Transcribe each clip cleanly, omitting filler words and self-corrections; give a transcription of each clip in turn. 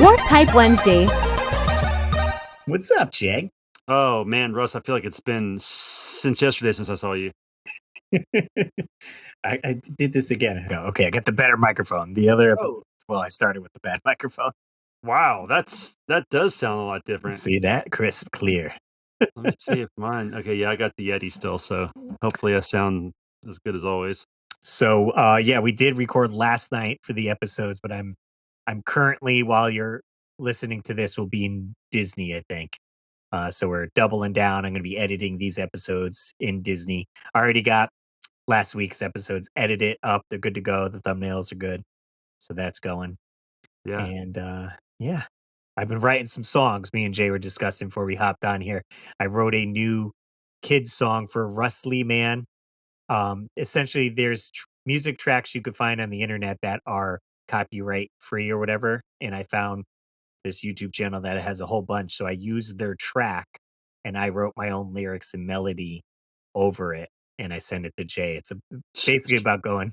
Warp Type Wednesday. What's up, Jag? Oh man, Russ, I feel like it's been since yesterday since I saw you. I did this again. Okay, I got the better microphone. The other episode, well, I started with the bad microphone. Wow, that does sound a lot different. See that? Crisp, clear. Let me see if mine. Okay, yeah, I got the Yeti still, so hopefully I sound as good as always. So, yeah, we did record last night for the episodes, but I'm currently, while you're listening to this, will be in Disney, I think. So we're doubling down. I'm going to be editing these episodes in Disney. I already got last week's episodes edited up. They're good to go. The thumbnails are good. So that's going. Yeah. And yeah, I've been writing some songs. Me and Jay were discussing before we hopped on here. I wrote a new kids song for Rustley Man. Essentially, there's music tracks you could find on the internet that are copyright free or whatever. And I found this YouTube channel that has a whole bunch. So I used their track and I wrote my own lyrics and melody over it. And I sent it to Jay. It's basically about going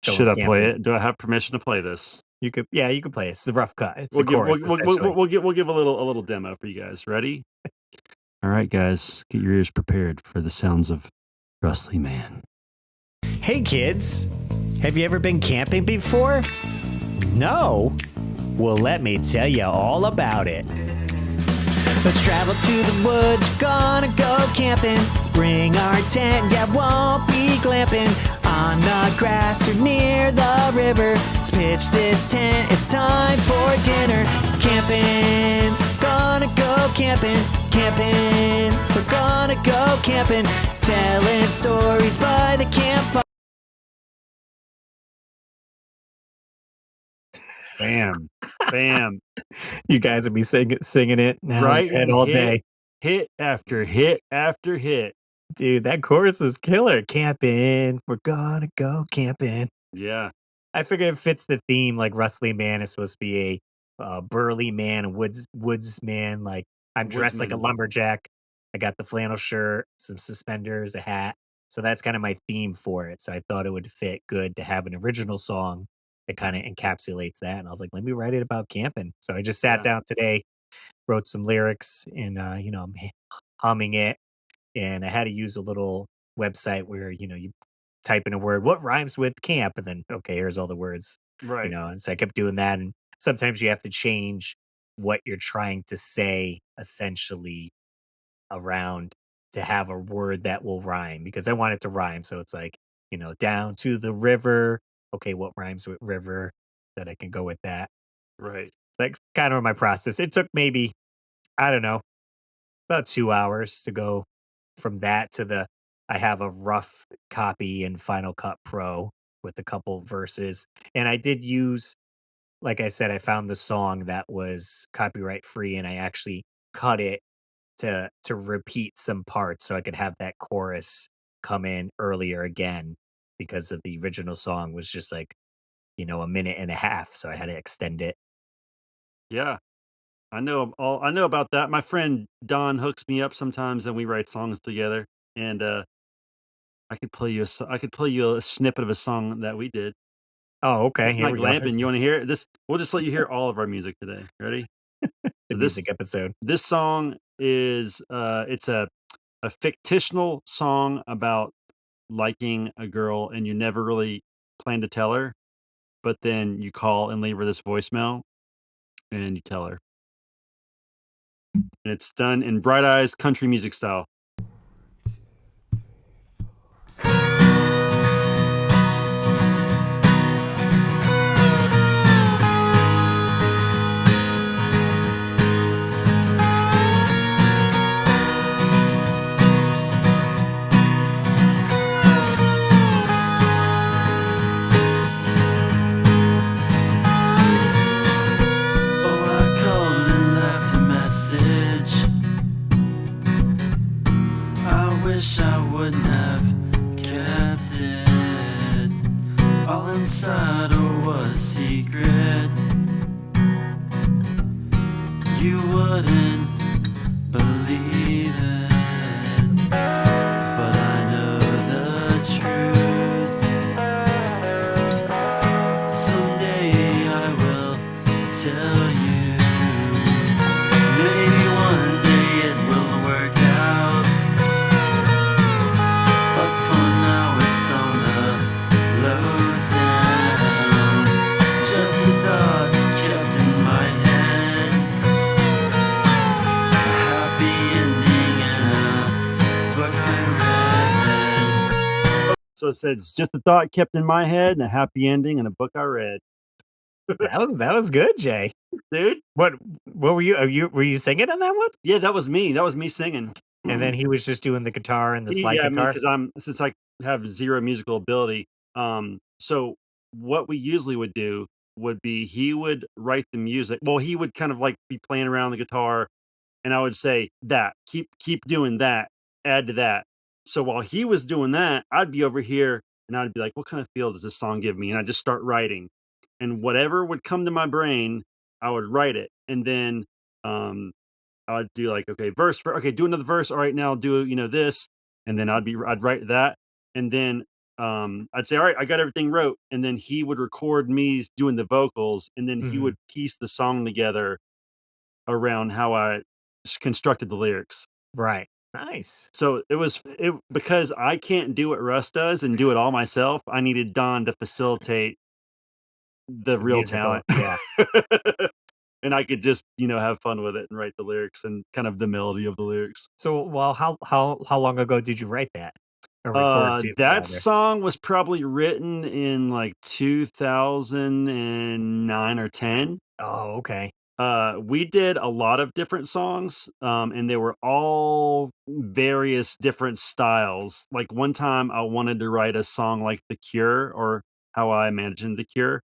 Should I play camping. it? Do I have permission to play this? You could, yeah, you can play it. It's the rough cut. It's We'll the give, chorus. we'll give a little demo for you guys. Ready? All right, guys, get your ears prepared for the sounds of Rustley Man. Hey kids, have you ever been camping before? No? Well, let me tell you all about it. Let's travel to the woods, gonna go camping. Bring our tent, yeah, won't be glamping. On the grass or near the river, let's pitch this tent, it's time for dinner. Camping, gonna go camping, camping. We're gonna go camping, telling stories by the campfire. Bam, bam. You guys will be singing it now, right? And all day. Hit after hit after hit. Dude, that chorus is killer. Camping. We're gonna go camping. Yeah. I figure it fits the theme. Like Rustley Man is supposed to be a burly man, a woods man. Like I'm dressed like a lumberjack. I got the flannel shirt, some suspenders, a hat. So that's kind of my theme for it. So I thought it would fit good to have an original song that kind of encapsulates that. And I was like, let me write it about camping. So I just sat down today, wrote some lyrics, and I'm humming it. And I had to use a little website where, you type in a word, what rhymes with camp? And then, okay, here's all the words, Right. And so I kept doing that. And sometimes you have to change what you're trying to say essentially around to have a word that will rhyme because I want it to rhyme. So it's like, down to the river. Okay, what rhymes with river that I can go with that? Right. Like kind of my process. It took maybe, I don't know, about 2 hours to go from that to I have a rough copy in Final Cut Pro with a couple verses. And I did use, like I said, I found the song that was copyright free and I actually cut it to repeat some parts so I could have that chorus come in earlier again because of the original song was just like, a minute and a half. So I had to extend it. Yeah. I know about that. My friend Don hooks me up sometimes and we write songs together. And I could play you a snippet of a song that we did. Oh, okay. It's not glamping. You want to hear it? We'll just let you hear all of our music today. Ready? The music episode. This song is it's a fictional song about liking a girl and you never really plan to tell her, but then you call and leave her this voicemail and you tell her. And it's done in Bright Eyes country music style. I wouldn't have kept it all inside or was secret. You wouldn't believe it, but I know the truth. Someday I will tell you. So it said, "It's just a thought kept in my head and a happy ending in a book I read." That was good, Jay. Dude? What were you singing on that one? Yeah, that was me. That was me singing. And then he was just doing the guitar and the slide Yeah, I mean, guitar? because since I have zero musical ability, so what we usually would do would be he would write the music. Well, he would kind of like be playing around the guitar, and I would say that keep doing that, add to that. So while he was doing that, I'd be over here and I'd be like, what kind of feel does this song give me? And I just start writing, and whatever would come to my brain, I would write it, and then um, I'd do like, okay, okay, do another verse. All right, now do this, and then I'd write that, and then I'd say, all right, I got everything wrote, and then he would record me doing the vocals, and then he Mhm. would piece the song together around how I constructed the lyrics. Right. Nice. So it because I can't do what Russ does and do it all myself. I needed Don to facilitate the The real musical, talent. yeah. And I could just, have fun with it and write the lyrics and kind of the melody of the lyrics. So, well, how long ago did you write that? Or record to That rather? song was probably written in like 2009 or 10. Oh, okay. We did a lot of different songs, and they were all various different styles. Like one time I wanted to write a song like The Cure or how I imagined The Cure.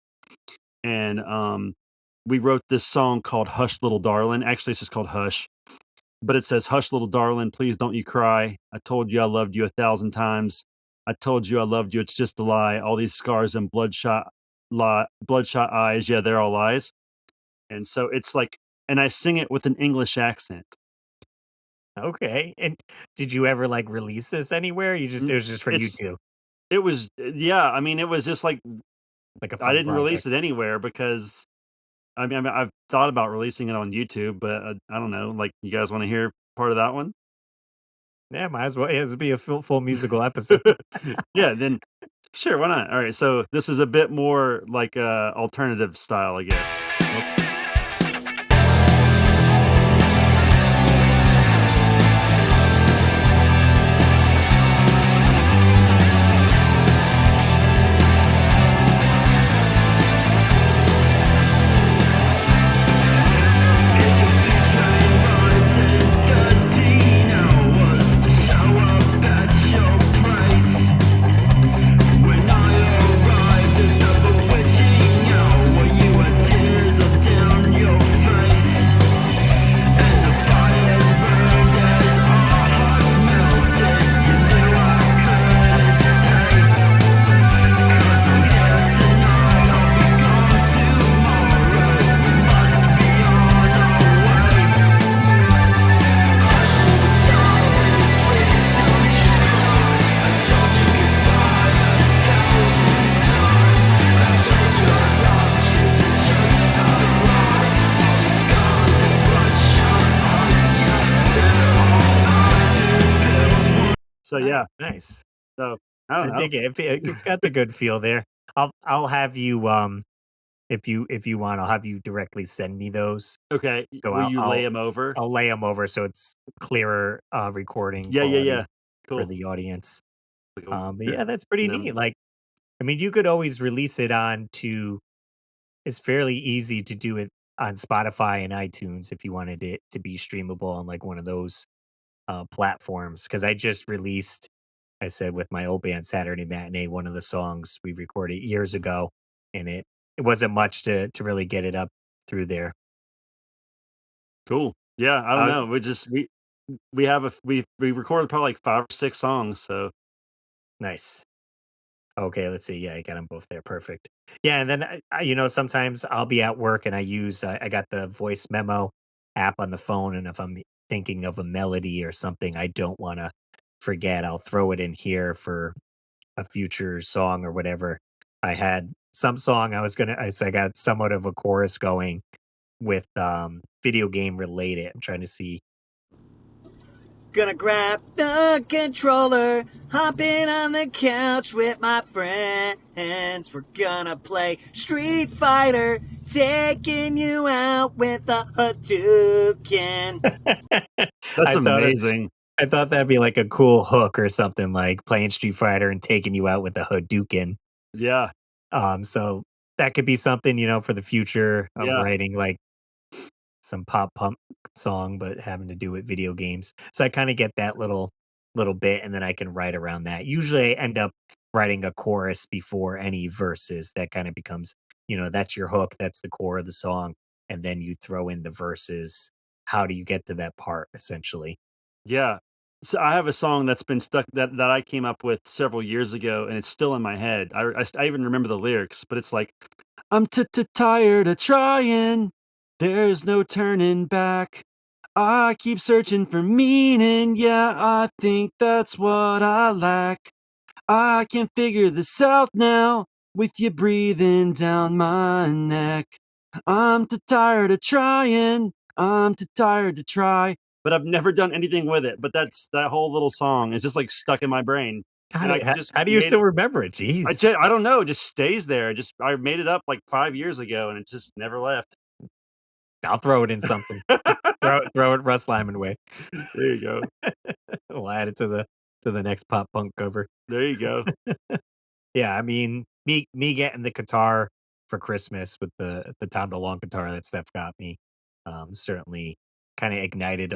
And we wrote this song called Hush Little Darling. Actually, it's just called Hush. But it says, "Hush, little darling, please don't you cry. I told you I loved you 1,000 times. I told you I loved you. It's just a lie. All these scars and bloodshot eyes. Yeah, they're all lies." And so it's like, and I sing it with an English accent. Okay. And did you ever, like, release this anywhere? It N- was just for It's, YouTube? it was, yeah. I mean, it was just like Like a I fun didn't release project? it anywhere because I mean, I've thought about releasing it on YouTube, but I don't know. Like, you guys want to hear part of that one? Yeah, might as well. Yeah, this would be a full musical episode. Yeah, then sure, why not? All right, so this is a bit more like alternative style, I guess. So Nice, yeah, nice. so I don't I know. dig it. It's got the good feel there. I'll have you, if you want, I'll have you directly send me those. Okay, So will I'll you lay I'll them over? I'll lay them over so it's clearer, recording Yeah, yeah, quality yeah. for Cool. the audience. Like a But here, yeah, that's pretty and then neat. Like, I mean, you could always release it on to it's fairly easy to do it on Spotify and iTunes if you wanted it to be streamable on, like, one of those, platforms. Because I just released, I said, with my old band, Saturday Matinee, one of the songs we recorded years ago, and it wasn't much to really get it up through there. cool. Yeah, I don't Uh know. We have we recorded probably like 5 or 6 songs, so Nice. Okay, let's see. Yeah, I got them both there. Perfect. Yeah, and then sometimes I'll be at work and I got the voice memo app on the phone, and if I'm thinking of a melody or something I don't want to forget, I'll throw it in here for a future song or whatever. I had some song I got somewhat of a chorus going with video game related. I'm trying to see. Gonna grab the controller, hop in on the couch with my friends. We're gonna play Street Fighter, taking you out with a Hadouken. that's I thought amazing. I thought that'd be like a cool hook or something, like playing Street Fighter and taking you out with a Hadouken. Yeah, So that could be something, for the future of yeah, writing like some pop punk song, but having to do with video games. So I kind of get that little bit, and then I can write around that. Usually, I end up writing a chorus before any verses. That kind of becomes, that's your hook. That's the core of the song, and then you throw in the verses. How do you get to that part? Essentially, yeah. So I have a song that's been stuck that I came up with several years ago, and it's still in my head. I even remember the lyrics, but it's like, "I'm tired of trying. There's no turning back. I keep searching for meaning. Yeah, I think that's what I lack. I can figure this out now with you breathing down my neck. I'm too tired of trying. I'm too tired to try." But I've never done anything with it. But that whole little song is just like stuck in my brain. And I just how do you made still it. remember it? Jeez, I don't know. It just stays there. I made it up like 5 years ago, and it just never left. I'll throw it in something. Throw it Russ Lyman way. There you go. We'll add it to the next pop punk cover. There you go. Yeah, I mean, me getting the guitar for Christmas with the Tom DeLonge guitar that Steph got me, certainly kind of ignited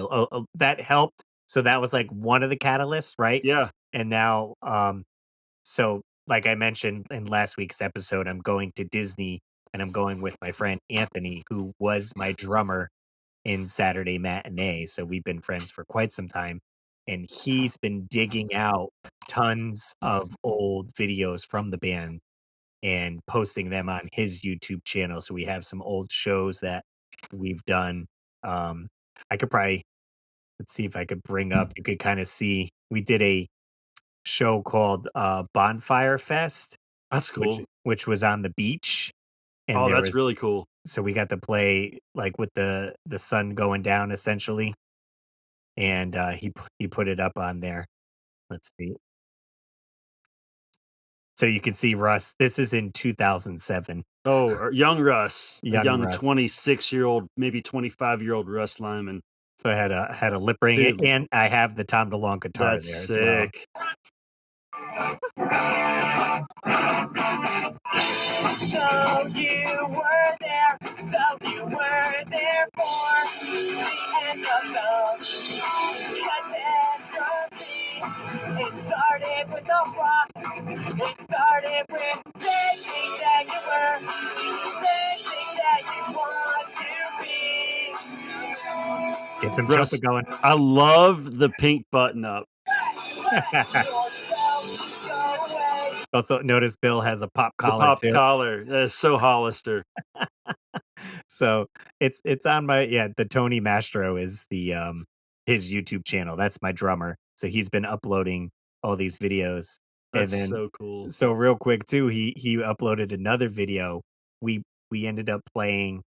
that helped. So that was like one of the catalysts, right? Yeah. And now, so like I mentioned in last week's episode, I'm going to Disney and I'm going with my friend Anthony, who was my drummer in Saturday Matinee. So we've been friends for quite some time. And he's been digging out tons of old videos from the band and posting them on his YouTube channel. So we have some old shows that we've done. Um, I could probably, let's see if I could bring up, you could kind of see, we did a show called Bonfire Fest, That's cool. which was on the beach. And Oh, there that's was, really cool. so we got to play like with the sun going down essentially, and he put it up on there. Let's see. So you can see Russ. This is in 2007. Oh, young Russ, a Young young Russ. 26-year-old, maybe 25-year-old Russ Lyman. So I had a lip ring, Dude, and I have the Tom DeLonge guitar that's there as well. sick. So you were there, so you were there for the end of the catastrophe. It started with a rock, it started with saying that you were, saying that you want to be. Get some Russ, trumpet going. I love the pink button up. Let yourself just go away. Also, notice Bill has a pop The collar popped too. collar. That is so Hollister. So it's on my, yeah, the Tony Mastro is the his YouTube channel. That's my drummer. So he's been uploading all these videos. And That's then so cool. so real quick too, he uploaded another video. We ended up playing,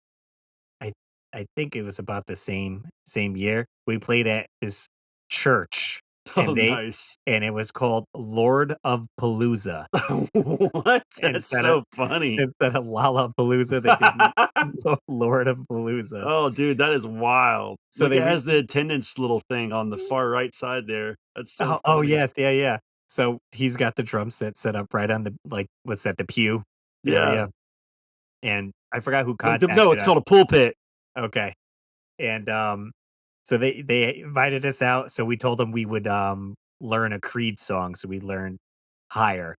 I I think it was about the same year. We played at this church, Oh, and nice. it was called Lord of Palooza. What? That's Instead of so funny. Lollapalooza, they did Lord of Palooza. Oh, dude, that is wild. So Look, they it has the attendance little thing on the far right side there. That's so oh, funny. yes, yeah, yeah. So he's got the drum set up right on the, like, what's that, the pew Yeah. area, and I forgot who No, contacted it's called a us. pulpit. Okay, and, so they invited us out, so we told them we would, learn a Creed song, so we learned "Higher,"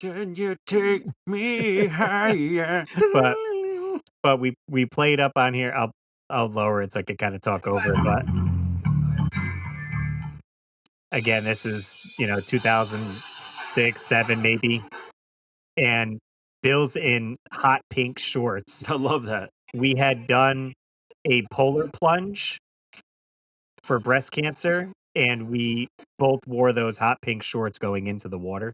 Can you take me higher? but we played up on here. I'll lower it so I can kinda talk over it, but again, this is, 2006, 7 maybe, and Bill's in hot pink shorts. I love that. We had done a polar plunge for breast cancer, and we both wore those hot pink shorts going into the water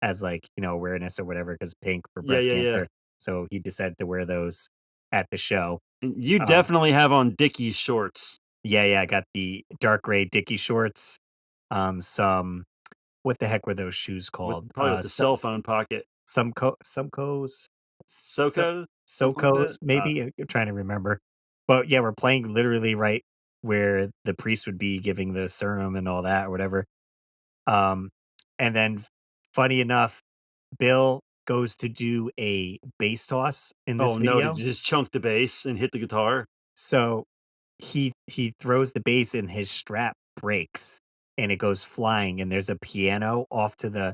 as, like, awareness or whatever, because pink for Yeah, breast yeah, yeah. cancer. So he decided to wear those at the show. And you Um, definitely have on Dickies shorts. yeah, yeah, I got the dark gray Dickie shorts. Some, what the heck were those shoes With called? probably with the cell phone pocket. Sumco's, SoCo? Something like Socos, that? maybe. I'm trying to remember, but yeah, we're playing literally right where the priest would be giving the serum and all that or whatever. Um, and then funny enough, Bill goes to do a bass toss in this Oh, no, did video. you just chunk the bass and hit the guitar? So he throws the bass and his strap breaks and it goes flying and there's a piano off to the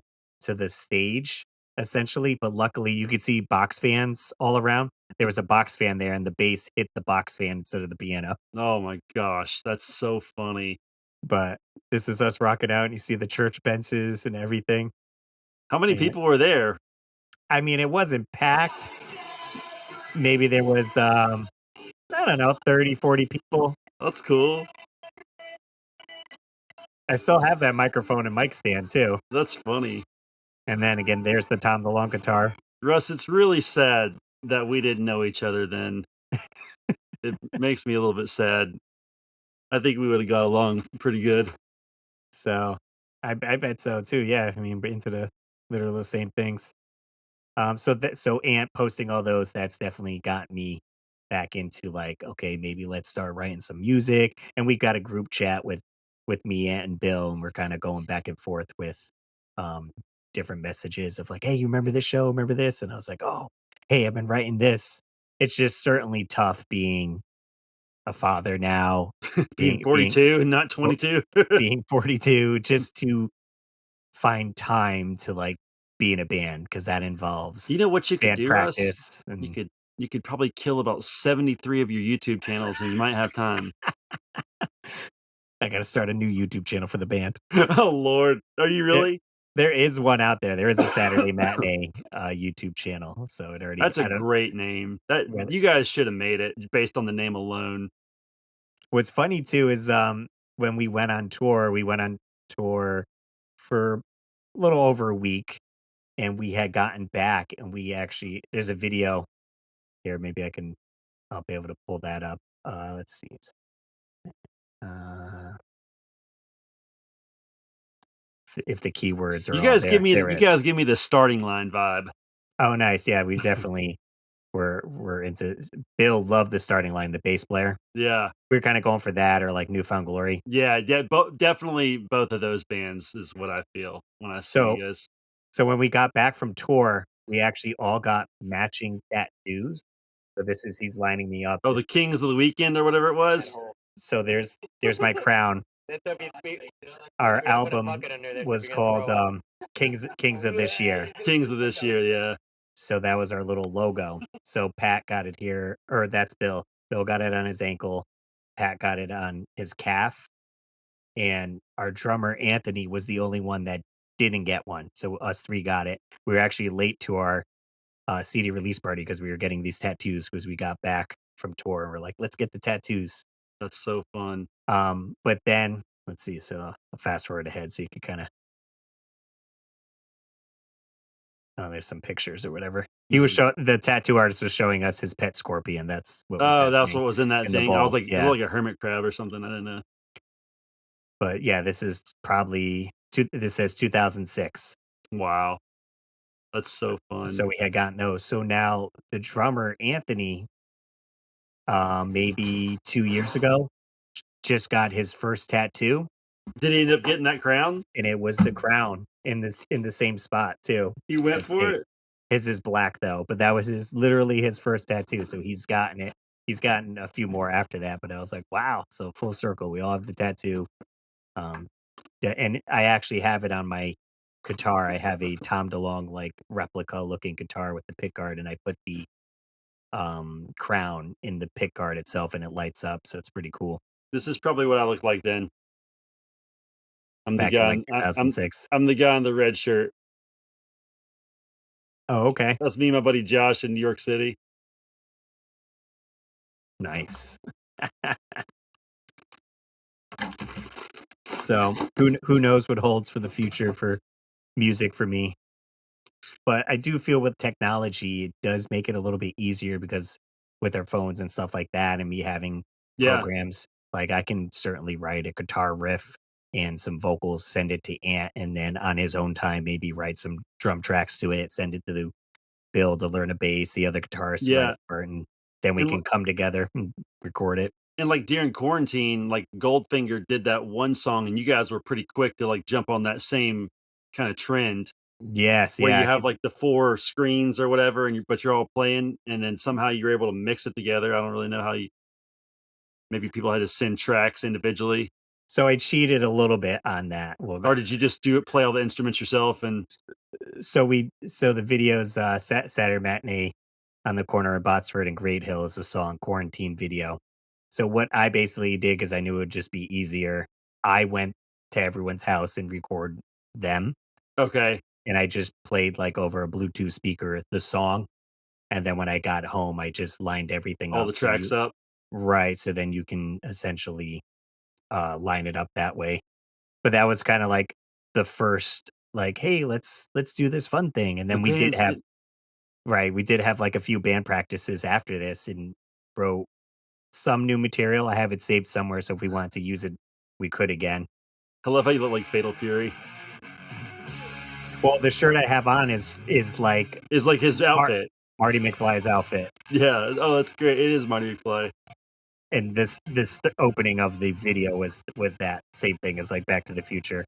stage essentially, but luckily you could see box fans all around. There was a box fan there and the bass hit the box fan instead of the piano. Oh my gosh, that's so funny. But this is us rocking out and you see the church benches and everything. How many And people were there? I mean it wasn't packed. Maybe there was I don't know, 30, 40 people. That's cool. I still have that microphone and mic stand too. That's funny. And then again, there's the Tom DeLonge guitar. Russ, it's really sad that we didn't know each other then. It makes me a little bit sad. I think we would have got along pretty good. So I bet so too. Yeah. I mean, we're into the literally the same things. So Ant posting all those, that's definitely got me back into like, okay, maybe let's start writing some music. And we got a group chat with me, Ant, and Bill, and we're kind of going back and forth with um different messages of like, hey, you remember this show? Remember this? And I was like, oh, hey, I've been writing this. It's just certainly tough being a father now, Being being 42 and not 22. being 42, just to find time to, like, be in a band because that involves You know what you could band do, Russ? practice, You and could you could probably kill about 73 of your YouTube channels and you might have time. I gotta start a new YouTube channel for the band. Oh Lord. Are you There really? there is one out there. There is a Saturday Matinee, YouTube channel, so it already That's a I don't great name. That whether you guys should have made it based on the name alone. what's funny too is, when we went on tour for a little over a week, and we had gotten back, and we actually there's a video here, maybe I'll be able to pull that up. Let's see. Uh, if the keywords are all there. There You it is. guys give me the starting line vibe. Oh, nice. Yeah, we definitely were into Bill loved the starting line, the bass player. Yeah. We were kind of going for that or like Newfound Glory. Yeah, definitely both of those bands is what I feel when I see So you guys. so when we got back from tour, we actually all got matching tattoos. So this is he's lining me up. Oh, This the Kings of the Weekend or whatever it was? so there's my crown. Our album was called Kings of This Year. Kings of this year, yeah. So that was our little logo. So Pat got it here, or that's Bill. Bill got it on his ankle. Pat got it on his calf. And our drummer, Anthony, was the only one that didn't get one. So us three got it. We were actually late to our CD release party because we were getting these tattoos because we got back from tour and we're like, let's get the tattoos. That's so fun. But then, let's see. So I'll fast forward ahead so you can kind of oh, there's some pictures or whatever. He This was is the tattoo artist was showing us his pet scorpion. That's what was Oh, that's happening what was in that in the thing. I was bowl. like, it Yeah. looked like a hermit crab or something. I didn't know. But yeah, this is probably this says 2006. Wow. That's so fun. So we had gotten those. So now the drummer, Anthony, maybe 2 years ago, just got his first tattoo, Did he end up getting that crown? and it was the crown in the same spot too. He went As for Kate. it? His is black though, but that was his literally his first tattoo. So he's gotten it. He's gotten a few more after that, but I was like, wow. So full circle. We all have the tattoo. Um, yeah, and I actually have it on my guitar. I have a Tom DeLonge like replica looking guitar with the pick guard, and I put the crown in the pick guard itself, and it lights up. So it's pretty cool. This is probably what I look like then. I'm the Back in guy like 2006. I'm the guy in the red shirt. Oh, okay, That's me and my buddy Josh in New York City. nice. So who knows what holds for the future for music for me? But I do feel with technology, it does make it a little bit easier because with our phones and stuff like that, and me having Yeah. programs, like I can certainly write a guitar riff and some vocals, send it to Ant, and then on his own time, maybe write some drum tracks to it, send it to the Bill to learn a bass, the other guitarist to write Yeah. a part, and then we And can come together and record it. And, like, during quarantine, like, Goldfinger did that one song, and you guys were pretty quick to, like, jump on that same kinda trend Yes, where yeah, you I have, could like, the 4 screens or whatever, and but you're all playing, and then somehow you're able to mix it together. I don't really know how you maybe people had to send tracks individually, so I cheated a little bit on that. Well, or did you just do it play all the instruments yourself and so the videos, Saturday Matinee on the corner of Botsford and Great Hill is a song quarantine video. So what I basically did, 'cause I knew it would just be easier, I went to everyone's house and record them, Okay, and I just played, like, over a Bluetooth speaker the song, and then when I got home, I just lined everything all the up so tracks you up? right, so then you can essentially, line it up that way. But that was kinda like the first, like, "Hey, let's do this fun thing," and The then we did bands have did right, we did have, like, a few band practices after this and wrote some new material. I have it saved somewhere, so if we wanted to use it, we could again. I love how you look like Fatal Fury. Well, the shirt I have on is like Is like his Mar outfit. Marty McFly's outfit, Yeah, oh, that's great. It is Marty McFly. and this opening of the video was that same thing as, like, Back to the Future.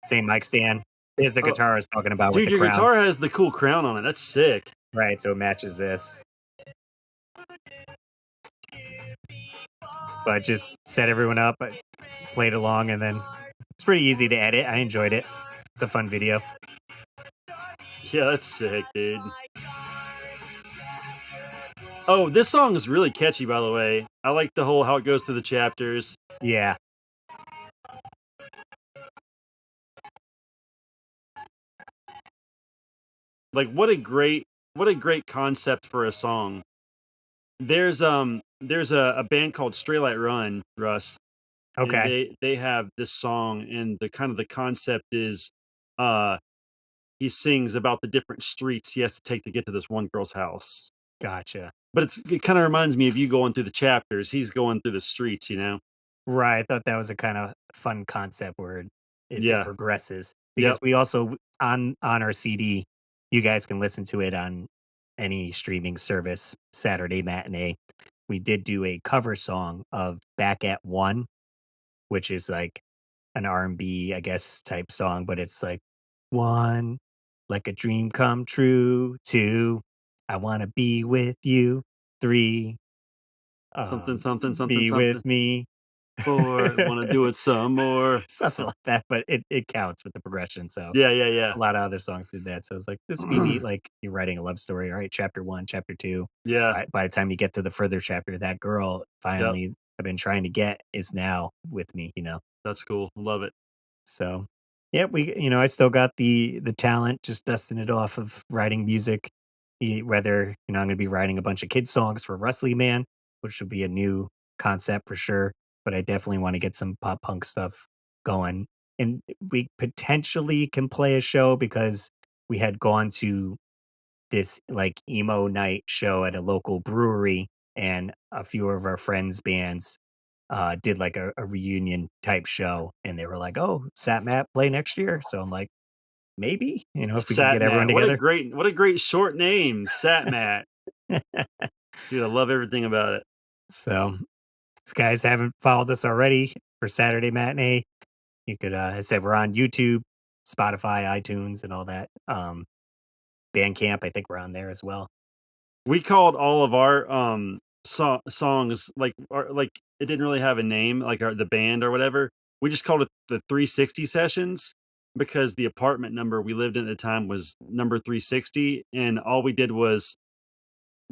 Same mic stand. There's the Oh, guitar I was talking about with dude, the your crown, guitar has the cool crown on it. That's sick. right, so it matches this. But just set everyone up, I played along, and then it's pretty easy to edit. I enjoyed it. It's a fun video. Yeah, that's sick, dude. Oh, this song is really catchy, by the way. I like the whole how it goes through the chapters. Yeah. Like, what a great concept for a song. There's a band called Straylight Run, Russ, and Okay. they have this song, and the kind of the concept is, uh, he sings about the different streets he has to take to get to this one girl's house. Gotcha. But it kinda reminds me of you going through the chapters, he's going through the streets, you know? Right. I thought that was a kind of fun concept where it Yeah. progresses because Yep. we also on our CD, you guys can listen to it on any streaming service. Saturday Matinee. We did do a cover song of "Back at One," which is like an R&B, I guess, type song, but it's like 1, like a dream come true, 2, I wanna be with you, 3, Something, something, something, be with something. me. 4, wanna do it some more. Something like that, but it counts with the progression, so Yeah, yeah, yeah. a lot of other songs did that, so it's like, this would be neat, like, you're writing a love story, alright, chapter 1, chapter 2, Yeah, by the time you get to the further chapter, that girl yep, finally I've been trying to get is now with me, you know? that's cool, love it. So, yeah, I still got the talent, just dusting it off of writing music. Whether I'm going to be writing a bunch of kids songs for Wrestling Man, which would be a new concept for sure. But I definitely want to get some pop punk stuff going, and we potentially can play a show because we had gone to this like emo night show at a local brewery, and a few of our friends' bands did like a reunion type show, and they were like, "Oh, Sat Map play next year." So I'm like, maybe if we could get everyone Satnat, together. what a great short name, Satmat. Dude, I love everything about it. So if you guys haven't followed us already for Saturday Matinee, you could, I said we're on YouTube, Spotify, iTunes, and all that. Bandcamp, I think we're on there as well. We called all of our, songs, like, it didn't really have a name, like, the band or whatever. We just called it the 360 Sessions because the apartment number we lived in at the time was number 360, and all we did was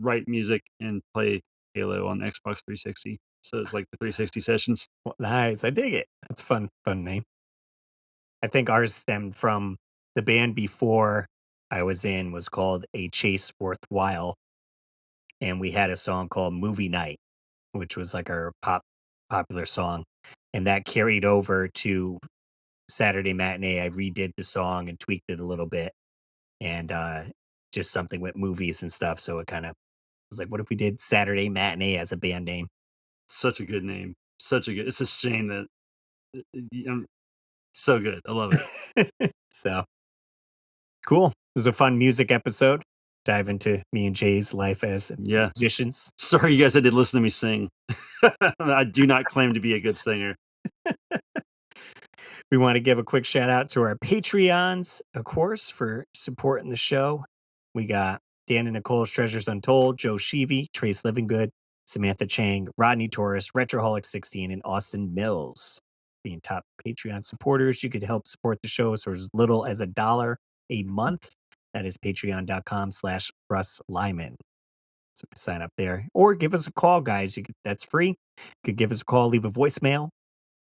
write music and play Halo on Xbox 360. So it's like the 360 Sessions. Well, nice, I dig it. That's fun name. I think ours stemmed from the band before I was in was called A Chase Worthwhile, and we had a song called Movie Night, which was like our popular song, and that carried over to Saturday Matinee. I redid the song and tweaked it a little bit, and just something with movies and stuff. So it kind of was like, what if we did Saturday Matinee as a band name? Such a good name. Such a good it's a shame that, so good. I love it. So cool. This is a fun music episode. dive into me and Jay's life as musicians. Sorry, you guys had to listen to me sing. I do not claim to be a good singer. We want to give a quick shout out to our Patreons, of course, for supporting the show. We got Dan and Nicole's Treasures Untold, Joe Sheevy, Trace Livingood, Samantha Chang, Rodney Torres, Retroholic16, and Austin Mills. Being top Patreon supporters, you could help support the show for as little as $1 a month. That is patreon.com/Russ Lyman. So sign up there or give us a call, guys. That's free. You could give us a call, leave a voicemail,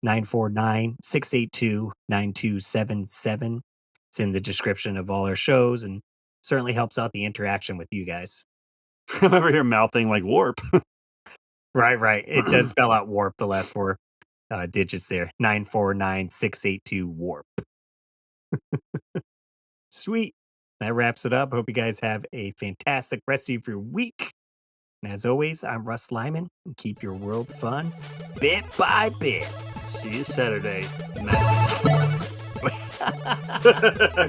949-682-9277. It's in the description of all our shows and certainly helps out the interaction with you guys. I'm over here mouthing like warp. Right. It does spell out warp, the last four digits there. 949-682-warp. Sweet. That wraps it up. Hope you guys have a fantastic rest of your week. And as always, I'm Russ Lyman. And keep your world fun bit by bit. See you Saturday.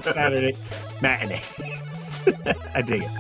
Saturday matinee. I dig it.